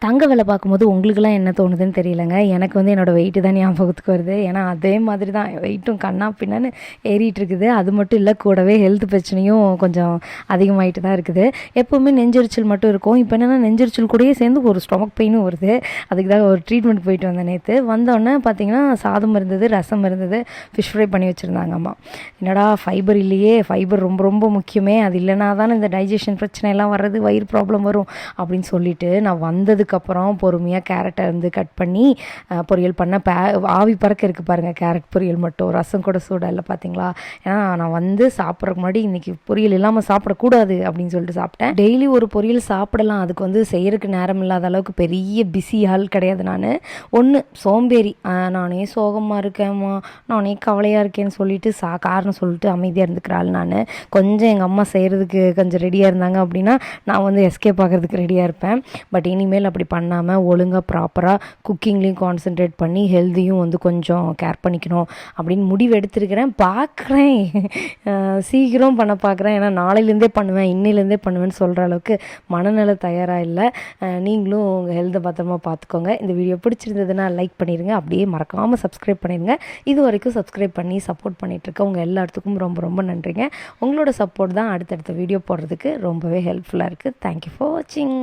தங்க விலை பார்க்கும்போது உங்களுக்குலாம் என்ன தோணுதுன்னு தெரியலங்க. எனக்கு வந்து என்னோடய வெயிட்டு தான் ஞாபகத்துக்கு வருது. ஏன்னா அதே மாதிரி தான் வெயிட்டும் கண்ணா பின்னான்னு ஏறிட்டு இருக்குது. அது மட்டும் இல்லை, கூடவே ஹெல்த் பிரச்சனையும் கொஞ்சம் அதிகமாகிட்டு தான் இருக்குது. எப்போவுமே நெஞ்செரிச்சல் மட்டும் இருக்கும். இப்போ என்னென்னா நெஞ்செரிச்சல் கூடயே சேர்ந்து ஒரு ஸ்டொமக் பெயினும் வருது. அதுக்கு தான் ஒரு ட்ரீட்மெண்ட் போயிட்டு வந்தேன் நேற்று. வந்தோடனே பார்த்தீங்கன்னா சாதம் இருந்தது, ரசம் இருந்தது, ஃபிஷ் ஃப்ரை பண்ணி வச்சுருந்தாங்க அம்மா. என்னடா ஃபைபர் இல்லையே, ஃபைபர் ரொம்ப ரொம்ப முக்கியமே, அது இல்லைனா தானே இந்த டைஜஷன் பிரச்சனை எல்லாம் வர்றது, வயிறு ப்ராப்ளம் வரும் அப்படின்னு சொல்லிட்டு நான் வந்ததுக்கப்புறம் பொறுமையாக கேரட்டை வந்து கட் பண்ணி பொரியல் பண்ண ஆவி பறக்க இருக்குது பாருங்கள். கேரட் பொரியல் மட்டும், ரசம் கூட சூடாக இல்லை பார்த்தீங்களா. ஏன்னா நான் வந்து சாப்பிட்றதுக்கு முன்னாடி இன்றைக்கி பொரியல் இல்லாமல் சாப்பிடக்கூடாது அப்படின்னு சொல்லிட்டு சாப்பிட்டேன். டெய்லி ஒரு பொரியல் சாப்பிடலாம், அதுக்கு வந்து செய்கிறதுக்கு நேரம் இல்லாத அளவுக்கு பெரிய பிஸி ஆள் கிடையாது நான். ஒன்று சோம்பேறி, நானே சோகமாக இருக்கேம்மா, நானே கவலையாக இருக்கேன்னு சொல்லிட்டு காரணம் சொல்லிட்டு அமைதியாக இருந்துக்கிறாள் நான். கொஞ்சம் எங்கள் அம்மா செய்கிறதுக்கு கொஞ்சம் ரெடியாக இருந்தாங்க அப்படின்னா நான் வந்து எஸ்கேப் ஆகிறதுக்கு ரெடியாக இருப்பேன். பட் இனிமேல் அப்படி பண்ணாமல் ஒழுங்காக ப்ராப்பராக குக்கிங்லேயும் கான்சென்ட்ரேட் பண்ணி ஹெல்த்தையும் வந்து கொஞ்சம் கேர் பண்ணிக்கணும் அப்படின்னு முடிவு எடுத்துருக்கிறேன். பார்க்குறேன், சீக்கிரம் பண்ண பார்க்குறேன். ஏன்னா நாளையிலேருந்தே பண்ணுவேன், இன்னிலேருந்தே பண்ணுவேன்னு சொல்கிற அளவுக்கு மனநிலை தயாராக இல்லை. நீங்களும் உங்கள் ஹெல்த்தை பத்திரமா பார்த்துக்கோங்க. இந்த வீடியோ பிடிச்சிருந்ததுன்னா லைக் பண்ணிடுங்க, அப்படியே மறக்காமல் சப்ஸ்கிரைப் பண்ணிடுங்க. இது வரைக்கும் சப்ஸ்கிரைப் பண்ணி சப்போர்ட் பண்ணிகிட்ருக்க உங்கள் எல்லாத்துக்கும் ரொம்ப ரொம்ப நன்றிங்க. உங்களோட சப்போர்ட் தான் அடுத்தடுத்த வீடியோ போடுறதுக்கு ரொம்பவே ஹெல்ப்ஃபுல்லாக இருக்குது. தேங்க்யூ ஃபார் வாட்சிங்.